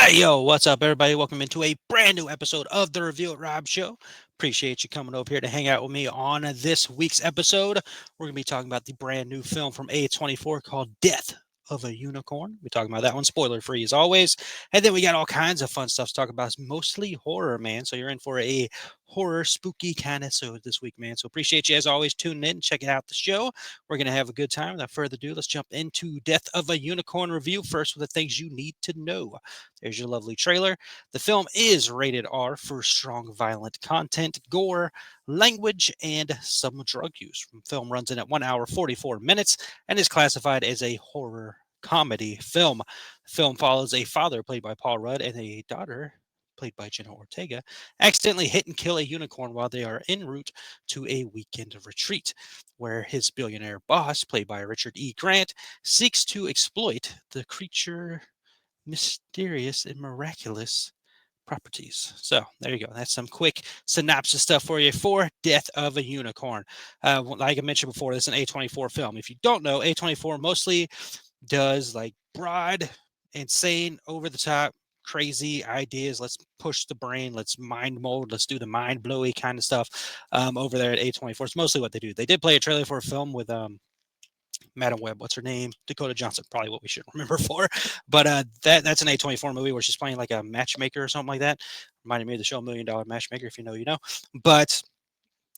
Hey, yo, what's up, everybody? Welcome into a brand new episode of the Review at Rob Show. Appreciate you coming over here to hang out with me on this week's episode. We're going to be talking about the brand new film from A24 called Death of a Unicorn. We're talking about that one, spoiler free as always. And then we got all kinds of fun stuff to talk about. It's mostly horror, man. So you're in for a horror, spooky kind of so this week, man. So appreciate you as always tuning in, checking out the show. We're going to have a good time. Without further ado, let's jump into Death of a Unicorn review first with the things you need to know. There's your lovely trailer. The film is rated R for strong violent content, gore, language, and some drug use. The film runs in at 1 hour 44 minutes and is classified as a horror comedy film. The film follows a father played by Paul Rudd and a daughter played by Jenna Ortega, accidentally hit and kill a unicorn while they are en route to a weekend retreat, where his billionaire boss, played by Richard E. Grant, seeks to exploit the creature mysterious and miraculous properties. So there you go. That's some quick synopsis stuff for you for Death of a Unicorn. Like I mentioned before, this is an A24 film. If you don't know, A24 mostly does like broad, insane, over the top, crazy ideas. Let's push the brain. Let's mind mold. Let's do the mind blowy kind of stuff over there at A24. It's mostly what they do. They did play a trailer for a film with Madam Web, what's her name? Dakota Johnson, probably what we should remember for. But that's an A24 movie where she's playing like a matchmaker or something like that. Reminded me of the show $1 Million Matchmaker, if you know, you know. But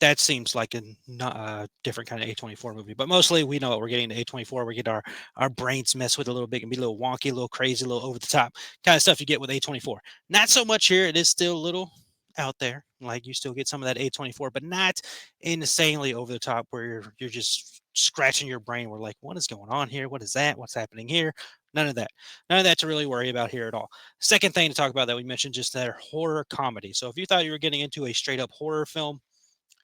that seems like a different kind of A24 movie. But mostly we know what we're getting to A24. We get our brains messed with a little bit, and be a little wonky, a little crazy, a little over the top kind of stuff you get with A24. Not so much here. It is still a little out there. Like you still get some of that A24, but not insanely over the top where you're just scratching your brain. We're like, what is going on here? What is that? What's happening here? None of that. None of that to really worry about here at all. Second thing to talk about that we mentioned, just that horror comedy. So if you thought you were getting into a straight up horror film,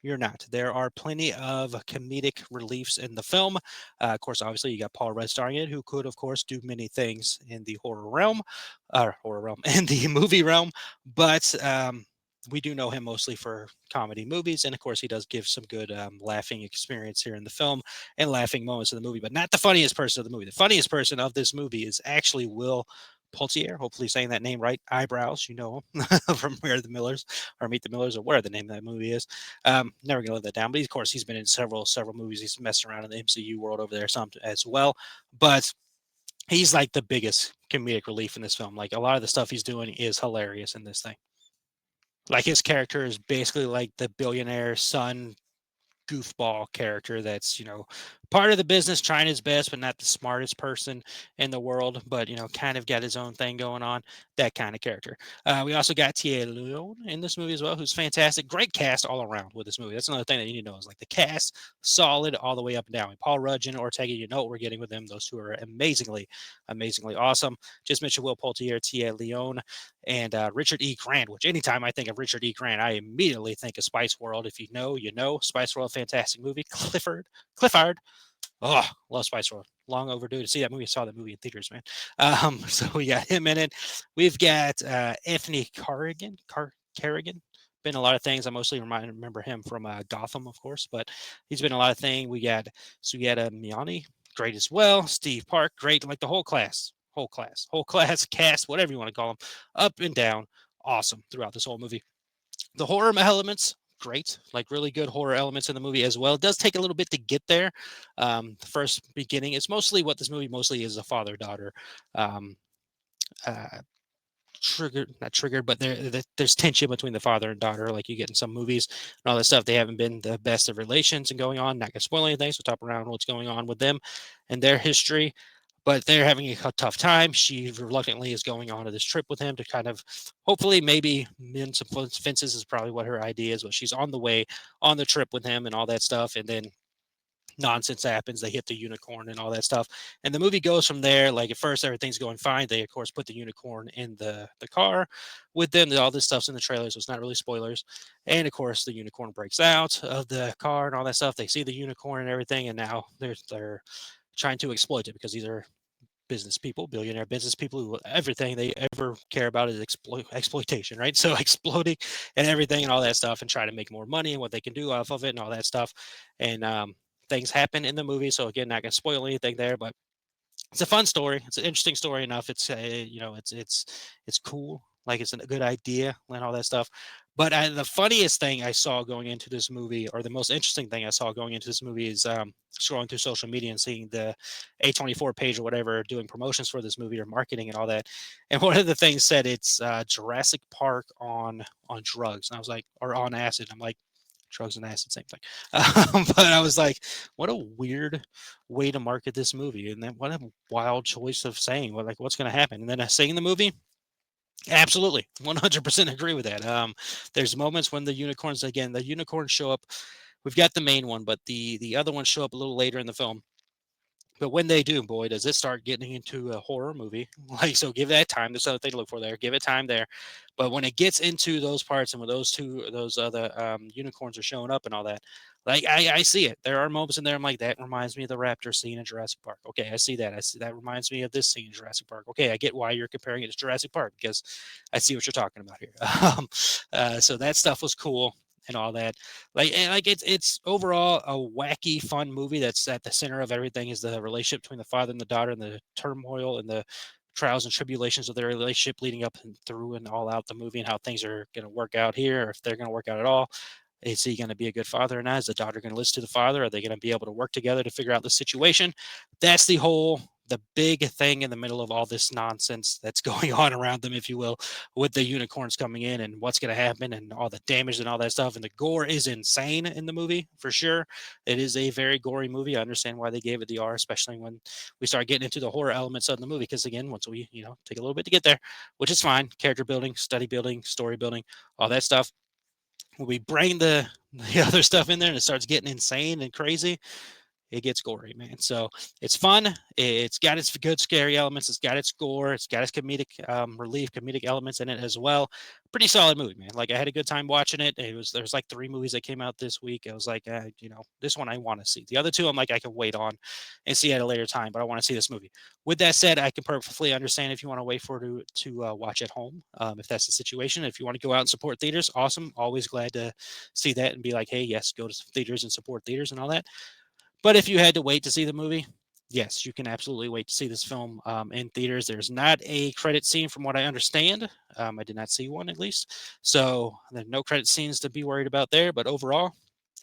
you're not. There are plenty of comedic reliefs in the film. Of course, obviously, you got Paul Rudd starring it, who could, of course, do many things in the horror realm, in the movie realm. But we do know him mostly for comedy movies, and of course, he does give some good laughing experience here in the film and laughing moments in the movie. But not the funniest person of the movie. The funniest person of this movie is actually Will Poultier, hopefully saying that name right. Eyebrows, you know him from Where the Millers or Meet the Millers or where the name of that movie is. Never gonna live that down. But of course, he's been in several movies. He's messing around in the MCU world over there some as well. But he's like the biggest comedic relief in this film. Like a lot of the stuff he's doing is hilarious in this thing. Like his character is basically like the billionaire son goofball character that's part of the business, trying his best but not the smartest person in the world, but kind of got his own thing going on, that kind of character. We also got Tia Leone in this movie as well, who's fantastic. Great cast all around with this movie. That's another thing that you need to know is like the cast solid all the way up and down. Paul Rudd and Ortega, you know what we're getting with them. Those two are amazingly awesome. Just mentioned Will Poultier, Tia Leone, and Richard E. Grant, which anytime I think of Richard E. Grant, I immediately think of Spice World. If you know, you know. Spice World, fantastic movie. Clifford. Oh, love Spice World. Long overdue to see that movie. I saw that movie in theaters, man. So we got him in it. We've got Anthony Carrigan. Been a lot of things. I mostly remember him from Gotham, of course, but he's been a lot of things. We got Sugata Miani, great as well. Steve Park, great. Like the whole class, cast, whatever you want to call them, up and down, awesome throughout this whole movie. The horror elements, great, like really good horror elements in the movie as well. It does take a little bit to get there. The first beginning, it's mostly what this movie mostly is, a father-daughter um, uh, not triggered, but there's tension between the father and daughter, like you get in some movies and all that stuff. They haven't been the best of relations and going on. Not gonna spoil anything, so talk around what's going on with them and their history. But they're having a tough time. She reluctantly is going on to this trip with him to kind of hopefully maybe mend some fences is probably what her idea is. But she's on the way on the trip with him and all that stuff, and then nonsense happens. They hit the unicorn and all that stuff. And the movie goes from there. Like at first, everything's going fine. They, of course, put the unicorn in the car with them. All this stuff's in the trailer, so it's not really spoilers. And of course, the unicorn breaks out of the car and all that stuff. They see the unicorn and everything, and now they're trying to exploit it because these are business people, billionaire business people who everything they ever care about is exploitation, right? So exploding and everything and all that stuff and try to make more money and what they can do off of it and all that stuff. And things happen in the movie. So again, not gonna spoil anything there, but it's a fun story. It's an interesting story enough. It's it's cool. Like it's a good idea and all that stuff. But the funniest thing I saw going into this movie, or the most interesting thing I saw going into this movie, is scrolling through social media and seeing the A24 page or whatever doing promotions for this movie or marketing and all that. And one of the things said it's Jurassic Park on drugs, and I was like, or on acid. I'm like, drugs and acid, same thing. But I was like, what a weird way to market this movie, and then what a wild choice of saying, well, like, what's going to happen? And then I seeing the movie, absolutely, 100% agree with that. There's moments when the unicorns, again, the unicorns show up. We've got the main one, but the other ones show up a little later in the film. But when they do, boy, does it start getting into a horror movie. Like, so give that time. There's other thing to look for there. Give it time there. But when it gets into those parts and when those other unicorns are showing up and all that, like I see it. There are moments in there I'm like, that reminds me of the raptor scene in Jurassic Park. Okay, I see that. I see that reminds me of this scene in Jurassic Park. Okay, I get why you're comparing it to Jurassic Park because I see what you're talking about here. So that stuff was cool and all that. Like it's overall a wacky, fun movie that's at the center of everything is the relationship between the father and the daughter and the turmoil and the trials and tribulations of their relationship leading up and through and all out the movie and how things are going to work out here or if they're going to work out at all. Is he going to be a good father or not? Is the daughter going to listen to the father? Are they going to be able to work together to figure out the situation? That's the big thing in the middle of all this nonsense that's going on around them, if you will, with the unicorns coming in and what's going to happen and all the damage and all that stuff. And the gore is insane in the movie for sure. It is a very gory movie. I understand why they gave it the R, especially when we start getting into the horror elements of the movie. Because again, once we, take a little bit to get there, which is fine. Character building, study building, story building, all that stuff. When we bring the other stuff in there and it starts getting insane and crazy, it gets gory, man. So it's fun. It's got its good scary elements. It's got its gore. It's got its comedic relief, comedic elements in it as well. Pretty solid movie, man. Like I had a good time watching it. There's like 3 movies that came out this week. I was like, this one I want to see. The other two, I'm like, I can wait on and see at a later time, but I want to see this movie. With that said, I can perfectly understand if you want to wait for to watch at home, if that's the situation. If you want to go out and support theaters, awesome. Always glad to see that and be like, hey, yes, go to theaters and support theaters and all that. But if you had to wait to see the movie, yes, you can absolutely wait to see this film in theaters. There's not a credit scene, from what I understand. I did not see one, at least. So there's no credit scenes to be worried about there. But overall,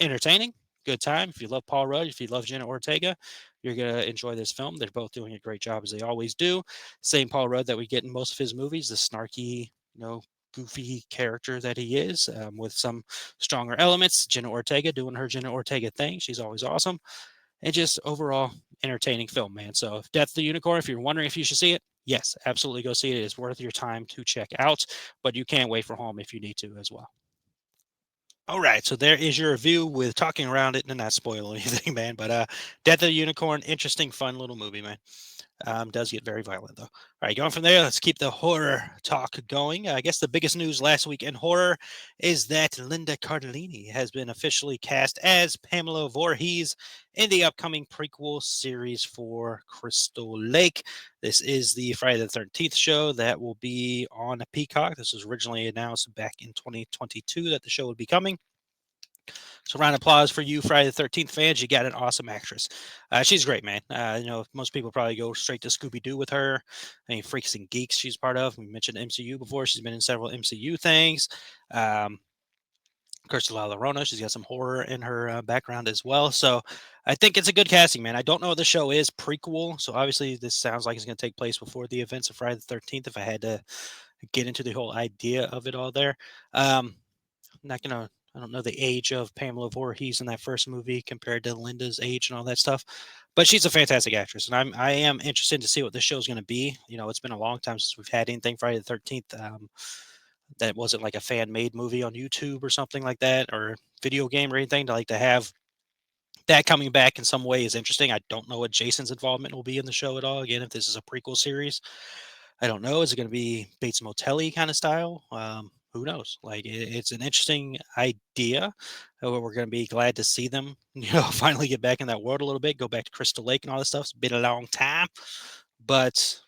entertaining, good time. If you love Paul Rudd, if you love Jenna Ortega, you're going to enjoy this film. They're both doing a great job as they always do. Same Paul Rudd that we get in most of his movies, the snarky, goofy character that he is, with some stronger elements. Jenna Ortega doing her Jenna Ortega thing. She's always awesome. And just overall entertaining film, man. So Death of the Unicorn, if you're wondering if you should see it, yes, absolutely go see it. It is worth your time to check out, but you can't wait for home if you need to as well. All right, so there is your review with talking around it and not spoil anything, man. But Death of the Unicorn, interesting, fun little movie, man. Does get very violent though. All right, going from there, let's keep the horror talk going. I guess the biggest news last week in horror is that Linda Cardellini has been officially cast as Pamela Voorhees in the upcoming prequel series for Crystal Lake. This is the Friday the 13th show that will be on Peacock. This was originally announced back in 2022 that the show would be coming. So round of applause for you, Friday the 13th fans. You got an awesome actress. She's great, man. Most people probably go straight to Scooby Doo with her. I mean, Freaks and Geeks, she's part of. We mentioned MCU before. She's been in several MCU things. Of course, La Llorona, she's got some horror in her background as well. So I think it's a good casting, man. I don't know what the show is, prequel. So obviously, this sounds like it's going to take place before the events of Friday the 13th. If I had to get into the whole idea of it all there. Not gonna. I don't know the age of Pamela Voorhees in that first movie compared to Linda's age and all that stuff, but she's a fantastic actress, and I am interested to see what this show is going to be. It's been a long time since we've had anything Friday the 13th that wasn't like a fan made movie on YouTube or something like that, or video game or anything. To have that coming back in some way is interesting. I don't know what Jason's involvement will be in the show at all. Again, if this is a prequel series, I don't know. Is it going to be Bates Motel kind of style? Who knows? Like it's an interesting idea. We're going to be glad to see them, finally get back in that world a little bit, go back to Crystal Lake and all this stuff. It's been a long time, but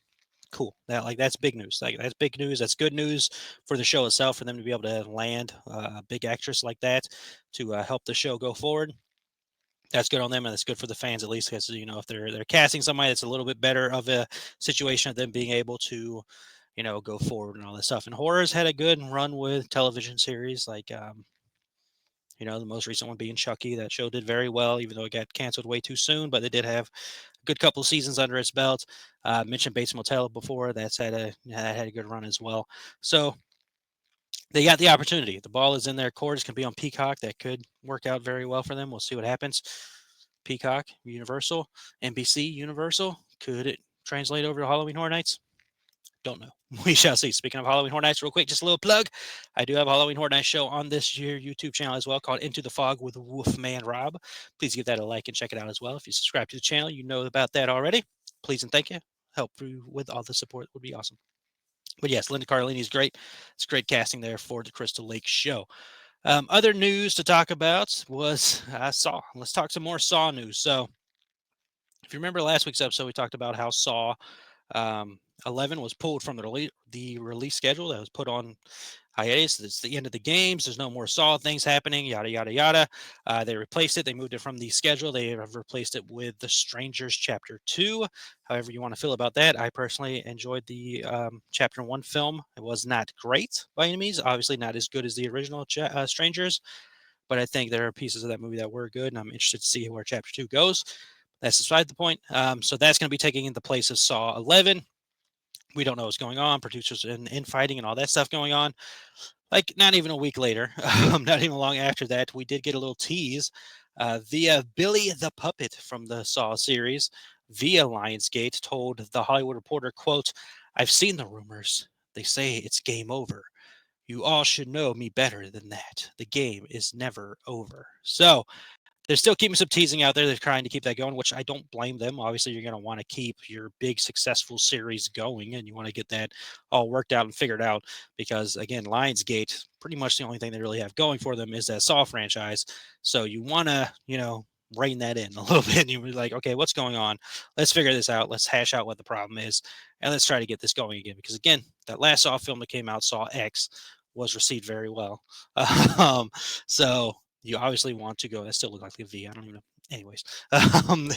cool. That's big news. Like that's big news. That's good news for the show itself, for them to be able to land a big actress like that to help the show go forward. That's good on them, and it's good for the fans at least because if they're casting somebody that's a little bit better of a situation of them being able to go forward and all that stuff. And horror's had a good run with television series like the most recent one being Chucky. That show did very well, even though it got canceled way too soon. But they did have a good couple of seasons under its belt. Mentioned Bates Motel before. That had a good run as well. So they got the opportunity. The ball is in their court. It's going to be on Peacock. That could work out very well for them. We'll see what happens. Peacock, Universal, NBC, Universal. Could it translate over to Halloween Horror Nights? Don't know. We shall see. Speaking of Halloween Horror Nights, real quick, just a little plug. I do have a Halloween Horror Nights show on this year YouTube channel as well called Into the Fog with Wolfman Rob. Please give that a like and check it out as well. If you subscribe to the channel, you know about that already. Please and thank you. Help you with all the support would be awesome. But yes, Linda Cardellini is great. It's great casting there for the Crystal Lake show. Other news to talk about was Saw. Let's talk some more Saw news. So, if you remember last week's episode, we talked about how Saw 11 was pulled from the release schedule that was put on hiatus. It's the end of the games. There's no more Saw things happening, yada, yada, yada. They replaced it. They moved it from the schedule. They have replaced it with The Strangers Chapter 2. However you want to feel about that. I personally enjoyed the Chapter 1 film. It was not great by any means. Obviously not as good as the original Strangers, but I think there are pieces of that movie that were good, and I'm interested to see where Chapter 2 goes. That's beside the point. So that's going to be taking in the place of Saw 11. We don't know what's going on. Producers infighting and all that stuff going on. Like not even a week later, not even long after that, we did get a little tease via Billy the Puppet from the Saw series via Lionsgate told the Hollywood Reporter, quote, "I've seen the rumors. They say it's game over. You all should know me better than that. The game is never over." So they're still keeping some teasing out there. They're trying to keep that going, which I don't blame them. Obviously, you're going to want to keep your big successful series going, and you want to get that all worked out and figured out because, again, Lionsgate, pretty much the only thing they really have going for them is that Saw franchise. So you want to, rein that in a little bit. And you're like, okay, what's going on? Let's figure this out. Let's hash out what the problem is, and let's try to get this going again. Because, again, that last Saw film that came out, Saw X, was received very well. So you obviously want to go. That still look like a V. I don't even know. Anyways,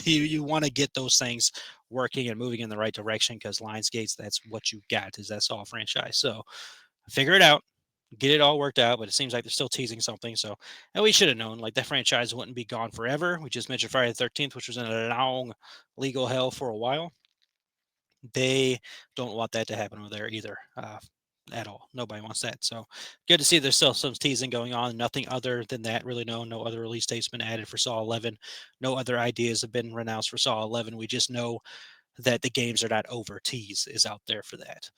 you want to get those things working and moving in the right direction because Lionsgate's that's what you got is that Saw franchise. So figure it out, get it all worked out. But it seems like they're still teasing something. So and we should have known like that franchise wouldn't be gone forever. We just mentioned Friday the 13th, which was in a long legal hell for a while. They don't want that to happen over there either. At all. Nobody wants that. So good to see there's still some teasing going on. Nothing other than that, really. No other release date's been added for Saw 11. No other ideas have been renounced for Saw 11. We just know that the games are not over. Tease is out there for that.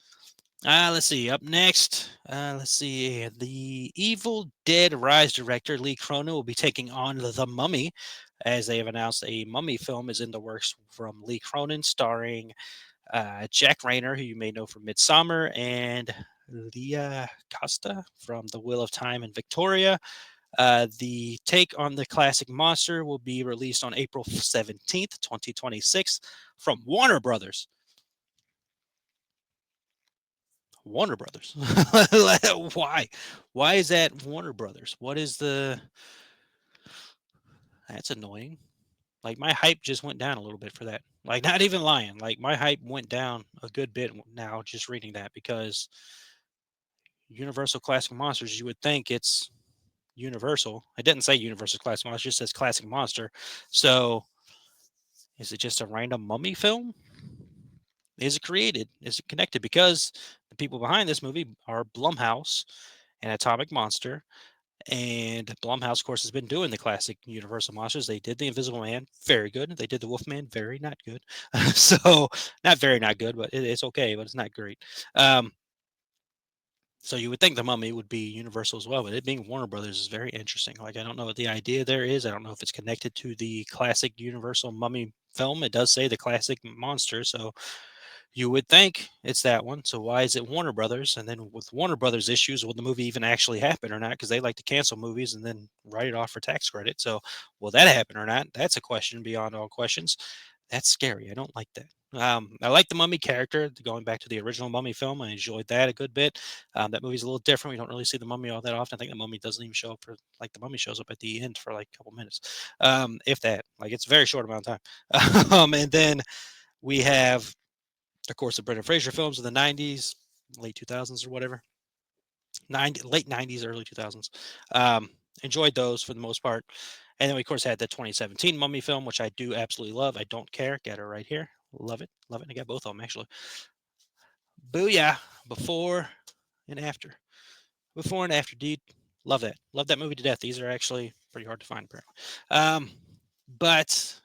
Let's see. Up next, let's see. The Evil Dead Rise director Lee Cronin will be taking on The Mummy, as they have announced a Mummy film is in the works from Lee Cronin, starring Jack Rayner, who you may know from Midsummer, and Leah Costa from The Wheel of Time and Victoria. The take on the classic monster will be released on April 17th, 2026 from Warner Brothers. Warner Brothers. Why? Why is that Warner Brothers? What is the... That's annoying. Like my hype just went down a little bit for that. Like not even lying. Like my hype went down a good bit now just reading that because Universal Classic Monsters, you would think it's Universal. It didn't say Universal Classic Monster, it just says Classic Monster. So is it just a random mummy film? Is it created? Is it connected? Because the people behind this movie are Blumhouse and Atomic Monster. And Blumhouse, of course, has been doing the classic Universal monsters. They did the Invisible Man, very good. They did the Wolfman, very not good. So not very not good, but it's okay, but it's not great. So you would think the Mummy would be Universal as well, but it being Warner Brothers is very interesting. Like I don't know what the idea there is. I don't know if it's connected to the classic Universal Mummy film. It does say the classic monster, so you would think it's that one. So why is it Warner Brothers? And then with Warner Brothers issues, will the movie even actually happen or not? Because they like to cancel movies and then write it off for tax credit. So will that happen or not? That's a question beyond all questions. That's scary. I don't like that. I like the Mummy character. Going back to the original Mummy film, I enjoyed that a good bit. That movie's a little different. We don't really see the Mummy all that often. I think the Mummy doesn't even show up for like the Mummy shows up at the end for like a couple minutes, if that. Like it's a very short amount of time. And then we have, of course, the Brendan Fraser films in the '90s, late 2000s or whatever, late '90s, early 2000s. Um, Enjoyed those for the most part. And then we, of course, had the 2017 Mummy film, which I do absolutely love. I don't care. Got her right here. Love it. Love it. And I got both of them, actually. Booyah. Before and after. Before and after, dude. Love that. Love that movie to death. These are actually pretty hard to find, apparently. But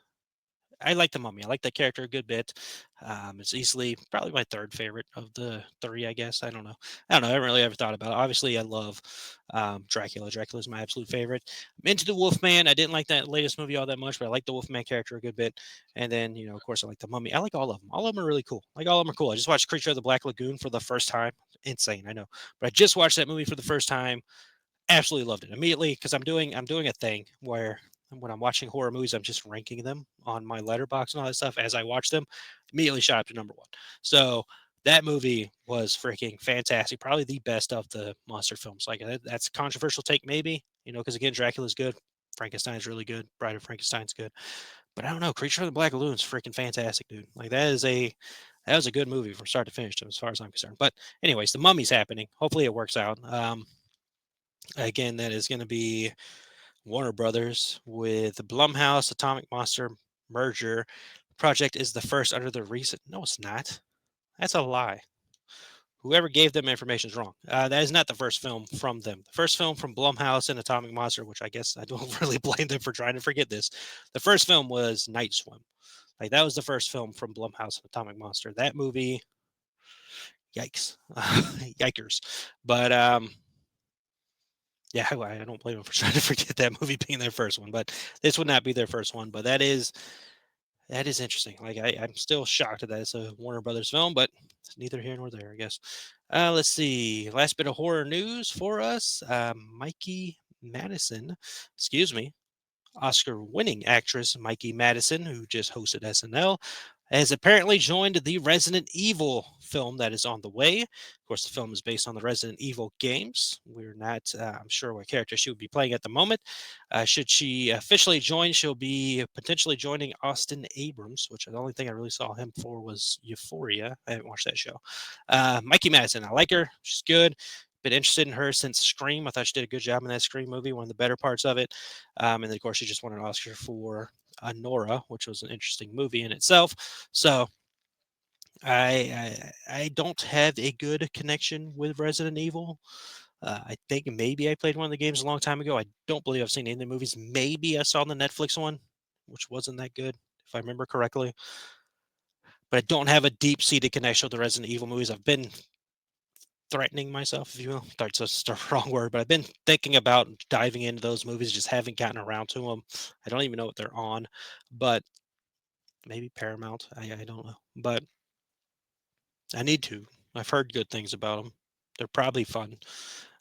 I like the Mummy. I like that character a good bit. It's easily probably my third favorite of the three, I guess. I don't know. I don't know. I haven't really ever thought about it. Obviously, I love Dracula. Dracula is my absolute favorite. I'm into the Wolfman. I didn't like that latest movie all that much, but I like the Wolfman character a good bit. And then, of course, I like the Mummy. I like all of them. All of them are really cool. Like all of them are cool. I just watched Creature of the Black Lagoon for the first time. Insane, I know. But I just watched that movie for the first time. Absolutely loved it immediately because I'm doing a thing where when I'm watching horror movies, I'm just ranking them on my letterbox and all that stuff as I watch them. Immediately shot up to number one. So that movie was freaking fantastic. Probably the best of the monster films. Like that's a controversial take, maybe, because again, Dracula's good. Frankenstein's really good. Bride of Frankenstein's good. But I don't know. Creature of the Black Lagoon's freaking fantastic, dude. Like that was a good movie from start to finish, as far as I'm concerned. But anyways, the Mummy's happening. Hopefully it works out. Again, that is going to be Warner Brothers with the Blumhouse Atomic Monster merger. Project is the first under the recent. No, it's not. That's a lie. Whoever gave them information is wrong. That is not the first film from them. The first film from Blumhouse and Atomic Monster, which I guess I don't really blame them for trying to forget this. The first film was Night Swim. Like that was the first film from Blumhouse and Atomic Monster. That movie, yikes, yikers. But yeah, I don't blame them for trying to forget that movie being their first one, but this would not be their first one. But that is interesting. Like I'm still shocked that it's a Warner Brothers film, but it's neither here nor there, I guess. Let's see. Last bit of horror news for us. Mikey Madison, excuse me, Oscar-winning actress Mikey Madison, who just hosted SNL, has apparently joined the Resident Evil film that is on the way. Of course, the film is based on the Resident Evil games. We're not, I'm sure, what character she would be playing at the moment. Should she officially join, she'll be potentially joining Austin Abrams, which the only thing I really saw him for was Euphoria. I haven't watched that show. Mikey Madison, I like her. She's good. Been interested in her since Scream. I thought she did a good job in that Scream movie, one of the better parts of it. And then, of course, she just won an Oscar for Nora, which was an interesting movie in itself. So I don't have a good connection with Resident Evil. I think maybe I played one of the games a long time ago. I don't believe I've seen any of the movies. Maybe I saw the Netflix one, which wasn't that good, if I remember correctly. But I don't have a deep seated connection with the Resident Evil movies. I've been threatening myself, if you will. That's just the wrong word, but I've been thinking about diving into those movies, just haven't gotten around to them. I don't even know what they're on, but maybe Paramount. I don't know, but I need to. I've heard good things about them. They're probably fun,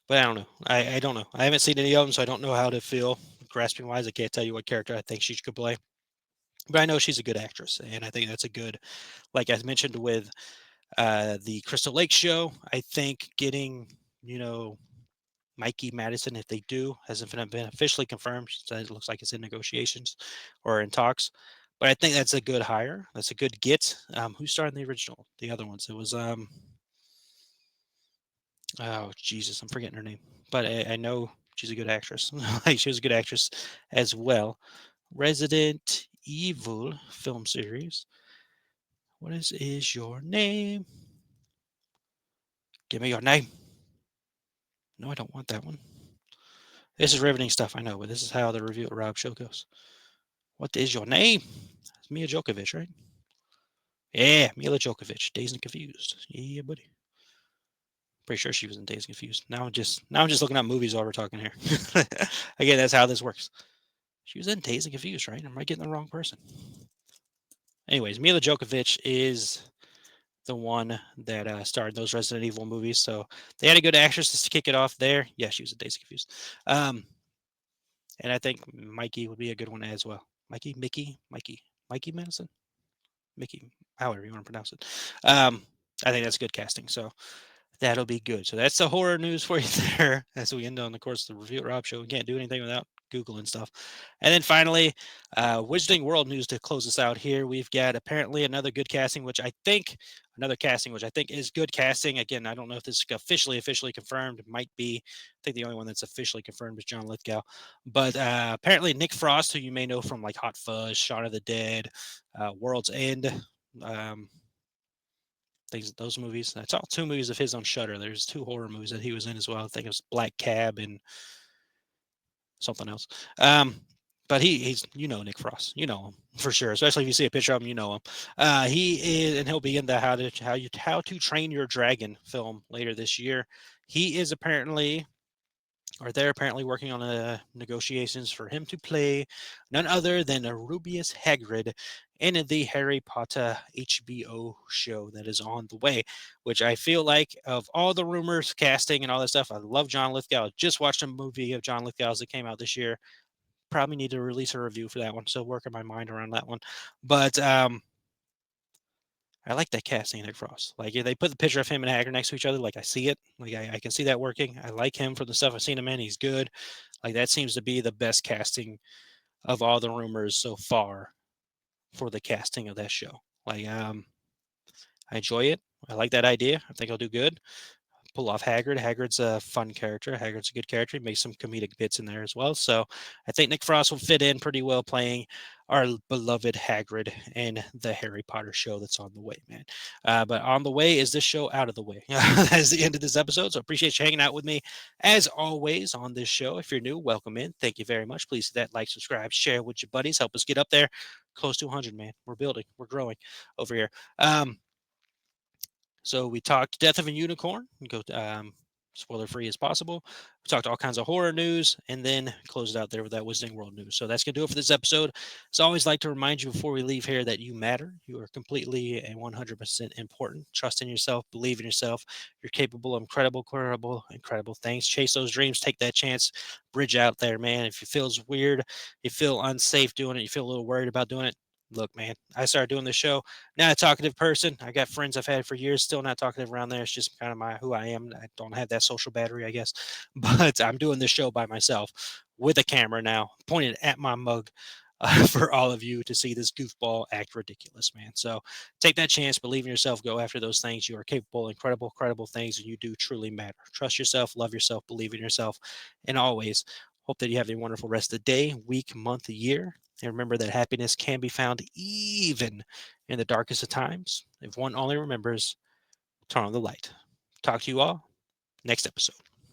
but I don't know. I don't know. I haven't seen any of them, so I don't know how to feel. Grasping wise, I can't tell you what character I think she could play, but I know she's a good actress, and I think that's a good. Like I mentioned with the Crystal Lake show, I think getting Mikey Madison, if they do, hasn't been officially confirmed. It looks like it's in negotiations or in talks. But I think that's a good hire. That's a good get. Who starred in the original? The other ones. It was oh Jesus, I'm forgetting her name. But I know she's a good actress. Like she was a good actress as well. Resident Evil film series. What is your name? Give me your name. No, I don't want that one. This is riveting stuff, I know, but this is how the review at Rob show goes. What is your name? It's Mia Djokovic, right? Yeah, Mila Djokovic, Dazed and Confused. Yeah, buddy. Pretty sure she was in Dazed and Confused. Now I'm just looking at movies while we're talking here. Again, that's how this works. She was in Dazed and Confused, right? Am I getting the wrong person? Anyways, Mila Djokovic is the one that starred in those Resident Evil movies. So they had a good actress to kick it off there. Yeah, she was in Dazed and Confused. And I think Mikey would be a good one as well. Mikey, Mickey, Mikey, Mikey Madison, Mickey. however you want to pronounce it. Um, I think that's good casting. So that'll be good. So that's the horror news for you there. As we end on, of course, the Review Rob show. We can't do anything without Googling stuff. And then finally, Wizarding World news to close us out here. We've got apparently another good casting, which I think is good casting. Again, I don't know if this is officially confirmed. It might be. I think the only one that's officially confirmed is John Lithgow. But apparently Nick Frost, who you may know from like Hot Fuzz, Shaun of the Dead, World's End. Um, those movies. I saw two movies of his on Shutter. There's two horror movies that he was in as well. I think it was Black Cab and something else. Um, but he's Nick Frost, you know him for sure. Especially if you see a picture of him, you know him. He is, and he'll be in the How to Train Your Dragon film later this year. He is apparently are they're apparently working on negotiations for him to play none other than Rubius Hagrid in the Harry Potter HBO show that is on the way, which I feel like of all the rumors, casting, and all that stuff, I love John Lithgow. I just watched a movie of John Lithgow's that came out this year. Probably need to release a review for that one, so working my mind around that one. But I like that casting, Nick Frost. Like they put the picture of him and Hagrid next to each other. Like I see it. Like I can see that working. I like him for the stuff I've seen him in. He's good. Like that seems to be the best casting of all the rumors so far for the casting of that show. Like I enjoy it. I like that idea. I think I'll do good. Pull off Hagrid. Hagrid's a fun character. Hagrid's a good character. He makes some comedic bits in there as well. So I think Nick Frost will fit in pretty well playing our beloved Hagrid in the Harry Potter show that's on the way, man. But on the way is this show out of the way. That is the end of this episode. So appreciate you hanging out with me as always on this show. If you're new, welcome in. Thank you very much. Please hit that like, subscribe, share with your buddies. Help us get up there close to 100, man. We're building. We're growing over here. So we talked Death of a Unicorn. Go spoiler free as possible. We talked all kinds of horror news and then closed it out there with that Wizarding World news. So that's going to do it for this episode. As always, like to remind you before we leave here that you matter. You are completely and 100% important. Trust in yourself. Believe in yourself. You're capable of incredible things. Chase those dreams. Take that chance. Bridge out there, man. If it feels weird, you feel unsafe doing it, you feel a little worried about doing it, look, man, I started doing this show. Not a talkative person. I got friends I've had for years, still not talkative around there. It's just kind of who I am. I don't have that social battery, I guess. But I'm doing this show by myself with a camera now, pointed at my mug for all of you to see this goofball act ridiculous, man. So take that chance, believe in yourself, go after those things. You are capable, incredible things, and you do truly matter. Trust yourself, love yourself, believe in yourself, and always hope that you have a wonderful rest of the day, week, month, year. And remember that happiness can be found even in the darkest of times if one only remembers turn on the light. Talk to you all next episode.